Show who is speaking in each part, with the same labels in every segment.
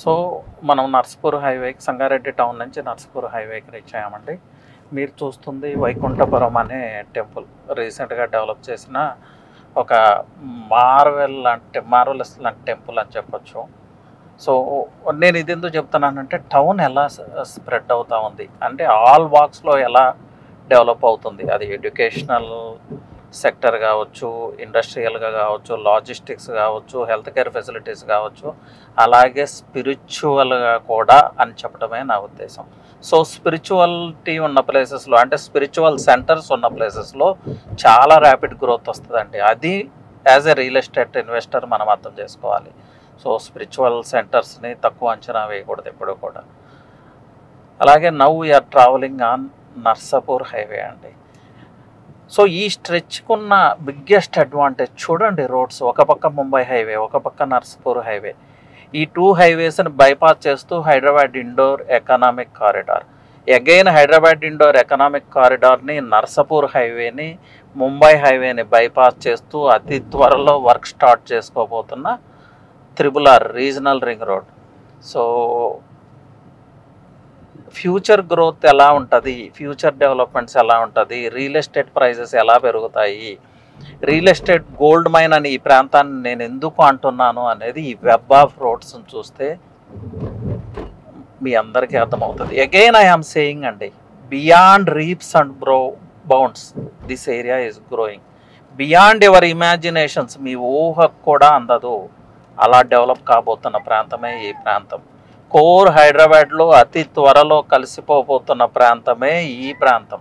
Speaker 1: So మనం నర్సాపూర్ హైవేకి Sangareddy town నుంచి నర్సాపూర్ హైవేకి రీచ్ అయ్యామండి. మీరు చూస్తుంది వైకుంఠపురం అనే టెంపుల్. రీసెంట్గా డెవలప్ చేసిన ఒక మార్వెలస్ లాంటి టెంపుల్ అని చెప్పొచ్చు. సో నేను ఇది ఎందుకు చెప్తున్నానంటే టౌన్ ఎలా స్ప్రెడ్ అవుతూ ఉంది అంటే ఆల్ వాక్స్లో ఎలా డెవలప్ అవుతుంది. అది ఎడ్యుకేషనల్ సెక్టర్ కావచ్చు, ఇండస్ట్రియల్గా కావచ్చు, లాజిస్టిక్స్ కావచ్చు, హెల్త్ కేర్ ఫెసిలిటీస్ కావచ్చు, అలాగే స్పిరిచువల్గా కూడా అని చెప్పడమే నా ఉద్దేశం. సో స్పిరిచువాలిటీ ఉన్న ప్లేసెస్లో అంటే స్పిరిచువల్ సెంటర్స్ ఉన్న ప్లేసెస్లో చాలా ర్యాపిడ్ గ్రోత్ వస్తుందండి. అది as a real estate investor మనం అర్థం చేసుకోవాలి. సో స్పిరిచువల్ సెంటర్స్ని తక్కువ అంచనా వేయకూడదు ఎప్పుడూ కూడా. అలాగే now we are travelling on Narsapur highway అండి. సో ఈ స్ట్రెచ్కున్న బిగ్గెస్ట్ అడ్వాంటేజ్ చూడండి, రోడ్స్ ఒక పక్క ముంబై హైవే, ఒక పక్క నర్సాపూర్ హైవే. ఈ టూ హైవేస్ని బైపాస్ చేస్తూ Hyderabad Indore economic corridor, again Hyderabad Indore economic కారిడార్ని, నర్సాపూర్ హైవేని, ముంబై హైవేని బైపాస్ చేస్తూ అతి త్వరలో వర్క్ స్టార్ట్ చేసుకోబోతున్న triple R regional ring road. So future growth ఎలా ఉంటుంది, ఫ్యూచర్ డెవలప్మెంట్స్ ఎలా ఉంటుంది, రియల్ ఎస్టేట్ ప్రైజెస్ ఎలా పెరుగుతాయి, రియల్ ఎస్టేట్ గోల్డ్ మైన్ అని ఈ ప్రాంతాన్ని నేను ఎందుకు అంటున్నాను అనేది ఈ వెబ్ ఆఫ్ రోడ్స్ని చూస్తే మీ అందరికీ అర్థమవుతుంది. అగైన్ ఐ ఆమ్ సేయింగ్ అండి, beyond leaps and bounds this area is growing beyond your imaginations. మీ ఊహకు కూడా అందదు అలా డెవలప్ కాబోతున్న ప్రాంతమే ఈ ప్రాంతం. కోర్ హైదరాబాద్లో అతి త్వరలో కలిసిపోబోతున్న ప్రాంతమే ఈ ప్రాంతం.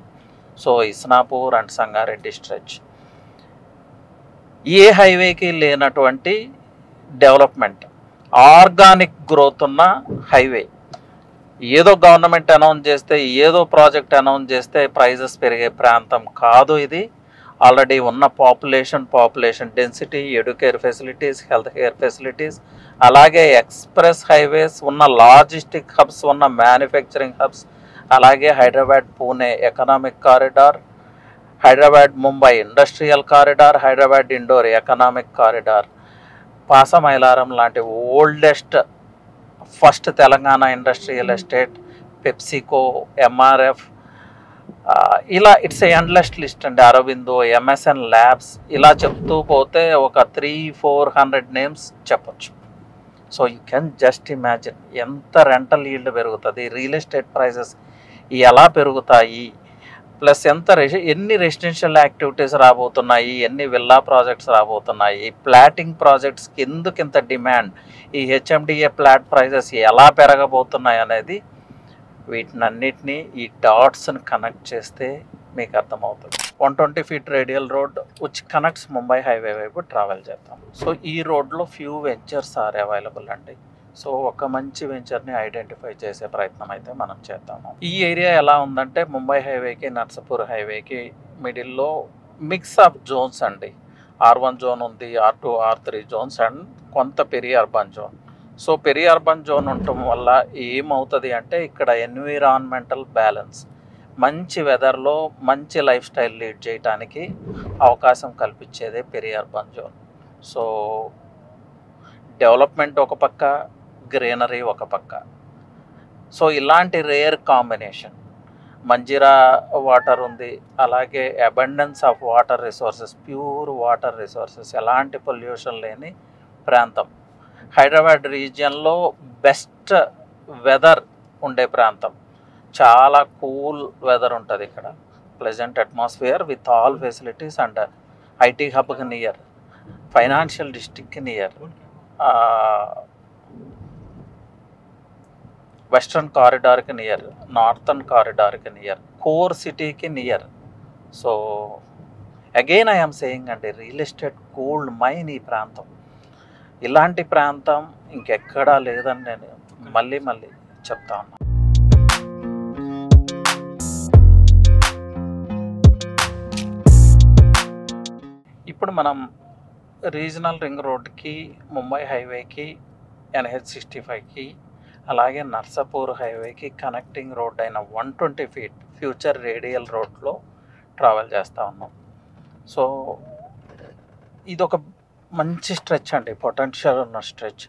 Speaker 1: So Isnapur and Sangareddy stretch ఏ హైవేకి లేనటువంటి డెవలప్మెంట్, ఆర్గానిక్ గ్రోత్ ఉన్న హైవే. ఏదో గవర్నమెంట్ అనౌన్స్ చేస్తే, ఏదో ప్రాజెక్ట్ అనౌన్స్ చేస్తే ప్రైజెస్ పెరిగే ప్రాంతం కాదు ఇది. ఆల్రెడీ ఉన్న population density, educare facilities, health care facilities, అలాగే ఎక్స్ప్రెస్ హైవేస్ ఉన్న, లాజిస్టిక్ హబ్స్ ఉన్న, మ్యానుఫ్యాక్చరింగ్ హబ్స్, అలాగే Hyderabad Pune economic corridor, Hyderabad Mumbai industrial corridor, Hyderabad Indore economic corridor, Pashamylaram లాంటి oldest first Telangana industrial estate, PepsiCo, MRF, ఇలా ఇట్స్ ఎండ్లెస్ లిస్ట్ అండి. అరవిందో, ఎంఎస్ఎన్ ల్యాబ్స్, ఇలా చెప్తూ పోతే ఒక 300-400 నేమ్స్ చెప్పచ్చు. So you can just imagine ఎంత రెంటల్ ఈల్డ్ పెరుగుతుంది, రియల్ ఎస్టేట్ ప్రైసెస్ ఎలా పెరుగుతాయి, ప్లస్ ఎన్ని రెసిడెన్షియల్ యాక్టివిటీస్ రాబోతున్నాయి, ఎన్ని విల్లా ప్రాజెక్ట్స్ రాబోతున్నాయి, ప్లాటింగ్ ప్రాజెక్ట్స్కి ఎందుకు ఇంత డిమాండ్, ఈ హెచ్ఎండిఏ ప్లాట్ ప్రైజెస్ ఎలా పెరగబోతున్నాయి అనేది వీటినన్నిటినీ ఈ డాట్స్ని కనెక్ట్ చేస్తే మీకు అర్థమవుతుంది. 120 feet radial road which connects Mumbai highway వైపు ట్రావెల్ చేద్దాం. సో ఈ రోడ్లో ఫ్యూ వెంచర్స్ ఆర్ అవైలబుల్ అండి. సో ఒక మంచి వెంచర్ని ఐడెంటిఫై చేసే ప్రయత్నం అయితే మనం చేద్దాము. ఈ ఏరియా ఎలా ఉందంటే ముంబై హైవేకి నర్సాపూర్ హైవేకి మిడిల్లో మిక్స్ ఆఫ్ జోన్స్ అండి. R1 జోన్ ఉంది, R2, R3 జోన్స్ అండ్ కొంత peri urban zone. So peri urban zone ఉండటం వల్ల ఏమవుతుంది అంటే ఇక్కడ ఎన్విరాన్మెంటల్ బ్యాలెన్స్, మంచి వెదర్లో మంచి లైఫ్ స్టైల్ లీడ్ చేయడానికి అవకాశం కల్పించేదే peri urban zone. So development ఒక పక్క, గ్రీనరీ ఒక పక్క. సో ఇలాంటి రేర్ కాంబినేషన్, మంజీరా వాటర్ ఉంది, అలాగే abundance of water resources, pure water resources, ఎలాంటి పొల్యూషన్ లేని ప్రాంతం. హైదరాబాద్ రీజియన్లో బెస్ట్ వెదర్ ఉండే ప్రాంతం, చాలా కూల్ వెదర్ ఉంటుంది ఇక్కడ, pleasant atmosphere with all facilities and IT హబ్కి నియర్, ఫైనాన్షియల్ డిస్ట్రిక్ట్కి నియర్, వెస్ట్రన్ కారిడార్కి నియర్, నార్థన్ కారిడార్కి నియర్, కోర్ సిటీకి near. So again I am saying అండి, రియల్ ఎస్టేట్ గోల్డ్ మైన్ ఈ ప్రాంతం. ఇలాంటి ప్రాంతం ఇంకెక్కడా లేదని నేను మళ్ళీ చెప్తా ఉన్నాను. ఇప్పుడు మనం రీజనల్ రింగ్ రోడ్కి, ముంబై హైవేకి, NH65కి, అలాగే నర్సాపూర్ హైవేకి కనెక్టింగ్ రోడ్ అయిన 120 feet ఫ్యూచర్ రేడియల్ రోడ్లో ట్రావెల్ చేస్తూ ఉన్నాం. సో ఇదొక మంచి స్ట్రెచ్ అండి, పొటెన్షియల్ ఉన్న స్ట్రెచ్.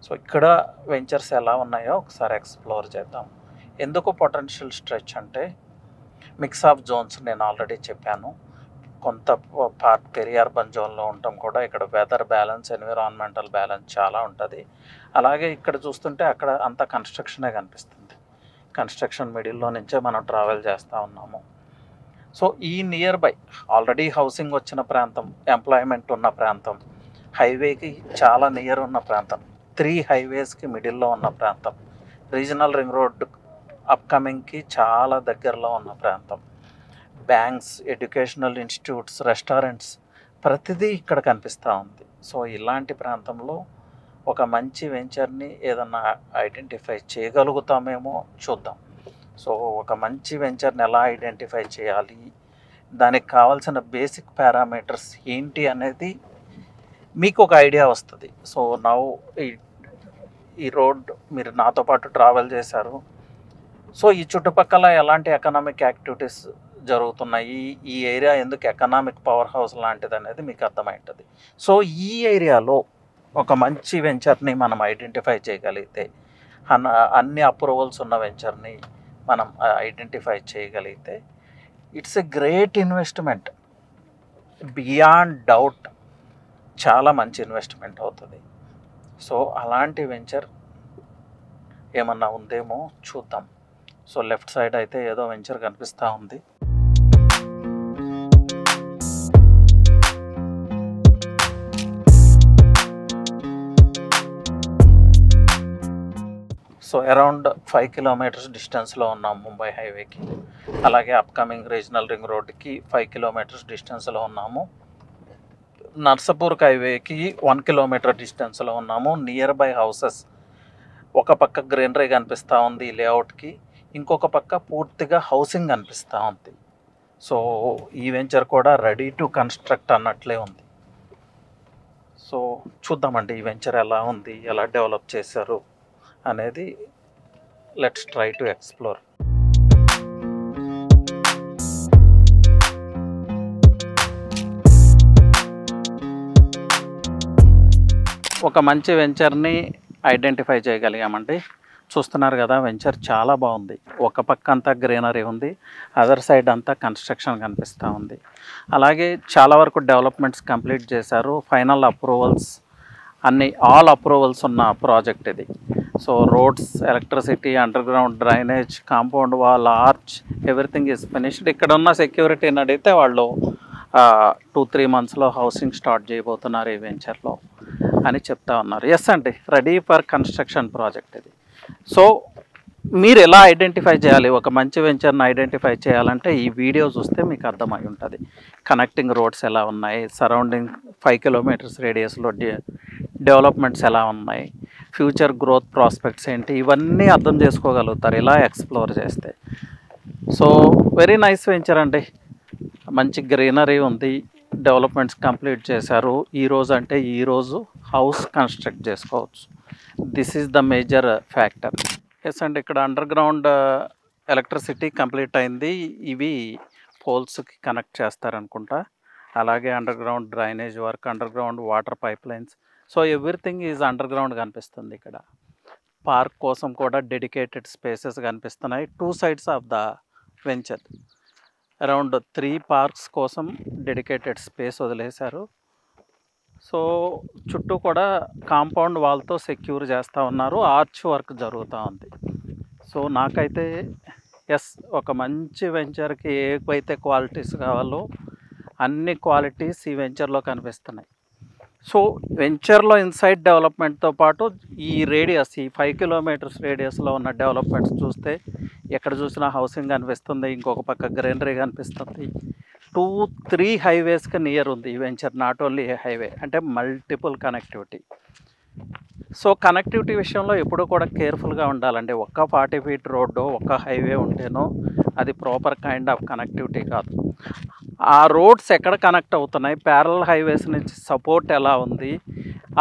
Speaker 1: సో ఇక్కడ వెంచర్స్ ఎలా ఉన్నాయో ఒకసారి ఎక్స్ప్లోర్ చేద్దాం. ఎందుకు పొటెన్షియల్ స్ట్రెచ్ అంటే మిక్స్ ఆఫ్ జోన్స్ నేను ఆల్రెడీ చెప్పాను. కొంత పార్ట్ పెరి అర్బన్ జోన్లో ఉండటం కూడా ఇక్కడ వెదర్ బ్యాలెన్స్, ఎన్విరాన్మెంటల్ బ్యాలెన్స్ చాలా ఉంటుంది. అలాగే ఇక్కడ చూస్తుంటే అక్కడ అంత కన్స్ట్రక్షనే కనిపిస్తుంది. కన్స్ట్రక్షన్ మిడిల్లో నుంచే మనం ట్రావెల్ చేస్తూ ఉన్నాము. సో ఈ నియర్ బై ఆల్రెడీ హౌసింగ్ వచ్చిన ప్రాంతం, ఎంప్లాయ్మెంట్ ఉన్న ప్రాంతం, హైవేకి చాలా నియర్ ఉన్న ప్రాంతం, 3 హైవేస్కి మిడిల్లో ఉన్న ప్రాంతం, రీజనల్ రింగ్ రోడ్ అప్కమింగ్కి చాలా దగ్గరలో ఉన్న ప్రాంతం, బ్యాంక్స్, ఎడ్యుకేషనల్ ఇన్స్టిట్యూట్స్, రెస్టారెంట్స్, ప్రతిదీ ఇక్కడ కనిపిస్తూ ఉంది. సో ఇలాంటి ప్రాంతంలో ఒక మంచి వెంచర్ని ఏదన్నా ఐడెంటిఫై చేయగలుగుతామేమో చూద్దాం. సో ఒక మంచి వెంచర్ని ఎలా ఐడెంటిఫై చేయాలి, దానికి కావాల్సిన బేసిక్ పారామీటర్స్ ఏంటి అనేది మీకు ఒక ఐడియా వస్తుంది. సో నౌ ఈ రోడ్ మీరు నాతో పాటు ట్రావెల్ చేశారు. సో ఈ చుట్టుపక్కల ఎలాంటి ఎకనామిక్ యాక్టివిటీస్ జరుగుతున్నాయి, ఈ ఏరియా ఎందుకు ఎకనామిక్ పవర్ హౌస్ లాంటిది అనేది మీకు అర్థమవుతుంది. సో ఈ ఏరియాలో ఒక మంచి వెంచర్ని మనం ఐడెంటిఫై చేయగలిగితే, అన్ని అప్రూవల్స్ ఉన్న వెంచర్ని మనం ఐడెంటిఫై చేయగలిగితే it's a great investment, beyond doubt చాలా మంచి ఇన్వెస్ట్మెంట్ అవుతుంది. సో అలాంటి వెంచర్ ఏమన్నా ఉందేమో చూద్దాం. సో లెఫ్ట్ సైడ్ అయితే ఏదో వెంచర్ కనిపిస్తూ ఉంది. సో అరౌండ్ 5 కిలోమీటర్స్ డిస్టెన్స్లో ఉన్నాం ముంబై హైవేకి. అలాగే అప్కమింగ్ రీజనల్ రింగ్ రోడ్కి 5 కిలోమీటర్స్ డిస్టెన్స్లో ఉన్నాము. నర్సాపూర్ హైవేకి 1 కిలోమీటర్ డిస్టెన్స్లో ఉన్నాము. నియర్ బై హౌసెస్, ఒక పక్క గ్రీనరీ కనిపిస్తూ ఉంది ఈ లేఅవుట్కి, ఇంకొక పక్క పూర్తిగా హౌసింగ్ కనిపిస్తూ ఉంది. సో ఈ వెంచర్ కూడా రెడీ టు కన్స్ట్రక్ట్ అన్నట్లే ఉంది. సో చూద్దామండి ఈ వెంచర్ ఎలా ఉంది, ఎలా డెవలప్ చేశారు అనేది. Let's try to explore. ఒక మంచి వెంచర్ని ఐడెంటిఫై చేయగలిగామండి. చూస్తున్నారు కదా, వెంచర్ చాలా బాగుంది. ఒక పక్క అంతా గ్రీనరీ ఉంది, అదర్ సైడ్ అంతా కన్స్ట్రక్షన్ కనిపిస్తూ ఉంది. అలాగే చాలా వరకు డెవలప్మెంట్స్ కంప్లీట్ చేశారు. ఫైనల్ అప్రూవల్స్ అన్ని, ఆల్ అప్రూవల్స్ ఉన్న ప్రాజెక్ట్ ఇది. So roads, electricity, under ground drainage, compound wall, arch, everything is finished. ఇక్కడ ఉన్న సెక్యూరిటీని అడిగితే వాళ్ళు 2-3 మంత్స్లో హౌసింగ్ స్టార్ట్ చేయబోతున్నారు ఈ వెంచర్లో అని చెప్తా ఉన్నారు. ఎస్ అండి, రెడీ ఫర్ కన్స్ట్రక్షన్ ప్రాజెక్ట్ ఇది. సో మీరు ఎలా ఐడెంటిఫై చేయాలి, ఒక మంచి వెంచర్ని ఐడెంటిఫై చేయాలంటే ఈ వీడియో చూస్తే మీకు అర్థమై ఉంటుంది. కనెక్టింగ్ రోడ్స్ ఎలా ఉన్నాయి, సరౌండింగ్ 5 కిలోమీటర్స్ రేడియస్లో డెవలప్మెంట్స్ ఎలా ఉన్నాయి, ఫ్యూచర్ గ్రోత్ ప్రాస్పెక్ట్స్ ఏంటి, ఇవన్నీ అర్థం చేసుకోగలుగుతారు ఇలా ఎక్స్ప్లోర్ చేస్తే. సో వెరీ నైస్ వెంచర్ అండి. మంచి గ్రీనరీ ఉంది, డెవలప్మెంట్స్ కంప్లీట్ చేశారు. ఈరోజు అంటే ఈరోజు హౌస్ కన్స్ట్రక్ట్ చేసుకోవచ్చు. This is the major factor. Yes అండి, ఇక్కడ అండర్ గ్రౌండ్ ఎలక్ట్రిసిటీ కంప్లీట్ అయింది. ఇవి పోల్స్కి కనెక్ట్ చేస్తారనుకుంటా. అలాగే under ground drainage work, under ground water pipe lines. So everything is under ground కనిపిస్తుంది. ఇక్కడ పార్క్ కోసం కూడా డెడికేటెడ్ స్పేసెస్ కనిపిస్తున్నాయి 2 sides of the venture. Around 3 parks కోసం డెడికేటెడ్ స్పేస్ వదిలేశారు. సో చుట్టూ కూడా కాంపౌండ్ వాల్తో సెక్యూర్ చేస్తూ ఉన్నారు. ఆర్చ్ వర్క్ జరుగుతూ ఉంది. సో నాకైతే ఎస్, ఒక మంచి వెంచర్కి ఏవైతే క్వాలిటీస్ కావాలో అన్ని క్వాలిటీస్ ఈ వెంచర్లో కనిపిస్తున్నాయి. సో వెంచర్లో ఇన్సైడ్ డెవలప్మెంట్తో పాటు ఈ రేడియస్, ఈ 5 కిలోమీటర్స్ రేడియస్లో ఉన్న డెవలప్మెంట్స్ చూస్తే ఎక్కడ చూసినా హౌసింగ్ కనిపిస్తుంది, ఇంకొక పక్క గ్రీనరీ కనిపిస్తుంది. 2-3 హైవేస్కి నియర్ ఉంది ఈ venture. Not only A highway, అంటే మల్టిపుల్ కనెక్టివిటీ. సో కనెక్టివిటీ విషయంలో ఎప్పుడూ కూడా కేర్ఫుల్గా ఉండాలండి. ఒక్క 40 feet రోడ్డు, ఒక్క హైవే ఉంటేనో అది ప్రాపర్ కైండ్ ఆఫ్ కనెక్టివిటీ కాదు. ఆ రోడ్స్ ఎక్కడ కనెక్ట్ అవుతున్నాయి, ప్యారలల్ హైవేస్ నుంచి సపోర్ట్ ఎలా ఉంది,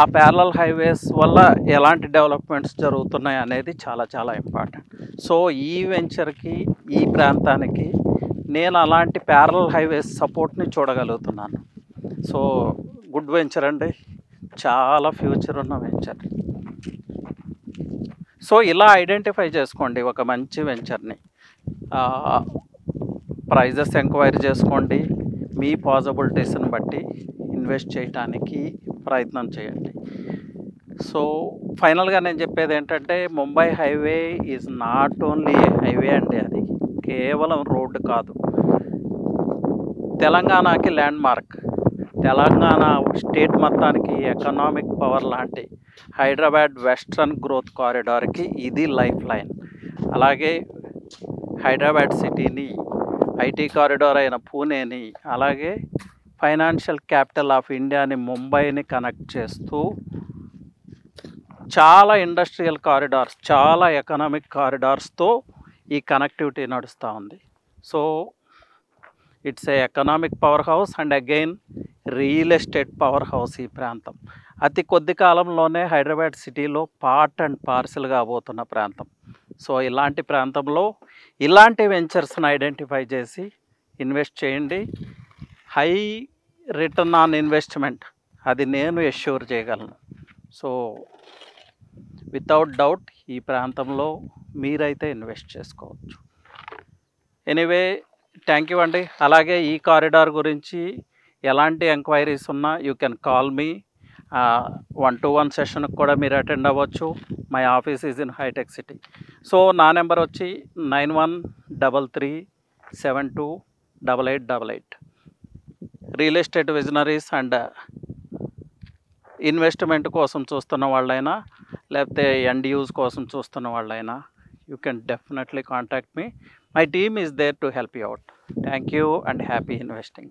Speaker 1: ఆ ప్యారలల్ హైవేస్ వల్ల ఎలాంటి డెవలప్మెంట్స్ జరుగుతున్నాయి అనేది చాలా చాలా ఇంపార్టెంట్. సో ఈ వెంచర్కి, ఈ ప్రాంతానికి నేను అలాంటి ప్యారలల్ హైవేస్ సపోర్ట్ని చూడగలుగుతున్నాను. సో గుడ్ వెంచర్ అండి, చాలా ఫ్యూచర్ ఉన్న వెంచర్. సో ఇలా ఐడెంటిఫై చేసుకోండి ఒక మంచి వెంచర్ని. ప్రైజెస్ ఎంక్వైరీ చేసుకోండి, మీ పాసిబిలిటీస్ని బట్టి ఇన్వెస్ట్ చేయడానికి ప్రయత్నం చేయండి. సో ఫైనల్గా నేను చెప్పేది ఏంటంటే, Mumbai highway is not only A highway అండి, అది కేవలం రోడ్డు కాదు, తెలంగాణకి ల్యాండ్ మార్క్. తెలంగాణ స్టేట్ మొత్తానికి ఎకనామిక్ పవర్ లాంటి హైదరాబాద్ వెస్ట్రన్ గ్రోత్ కారిడార్కి ఇది లైఫ్ లైన్. అలాగే హైదరాబాద్ సిటీని, ఐటీ కారిడార్ అయిన పూణేని, అలాగే ఫైనాన్షియల్ క్యాపిటల్ ఆఫ్ ఇండియాని ముంబైని కనెక్ట్ చేస్తూ చాలా ఇండస్ట్రియల్ కారిడార్స్, చాలా ఎకనామిక్ కారిడార్స్తో ఈ కనెక్టివిటీ నడుస్తూ ఉంది. So it's a economic power house and again real estate power house ఈ ప్రాంతం. అతి కొద్ది కాలంలోనే హైదరాబాద్ సిటీలో పార్ట్ అండ్ పార్సెల్ కాబోతున్న ప్రాంతం. సో ఇలాంటి ప్రాంతంలో ఇలాంటి వెంచర్స్ని ఐడెంటిఫై చేసి ఇన్వెస్ట్ చేయండి. హై రిటర్న్ ఆన్ ఇన్వెస్ట్మెంట్ అది నేను ఎష్యూర్ చేయగలను. సో వితౌట్ డౌట్ ఈ ప్రాంతంలో మీరైతే ఇన్వెస్ట్ చేసుకోవచ్చు. ఎనీవే, థ్యాంక్ యూ అండి. అలాగే ఈ కారిడార్ గురించి ఎలాంటి ఎంక్వైరీస్ ఉన్నా you can call me. 1-to-1 సెషన్కి కూడా మీరు అటెండ్ అవ్వచ్చు. మై ఆఫీస్ ఈజ్ ఇన్ హైటెక్ సిటీ. సో నా నెంబర్ వచ్చి 9133728888. Real estate visionaries and investment కోసం చూస్తున్న వాళ్ళైనా, లేకపోతే ఎండ్ యూజ్ కోసం చూస్తున్న వాళ్ళైనా, you can definitely contact me. My team is there to help you out. Thank you and happy investing.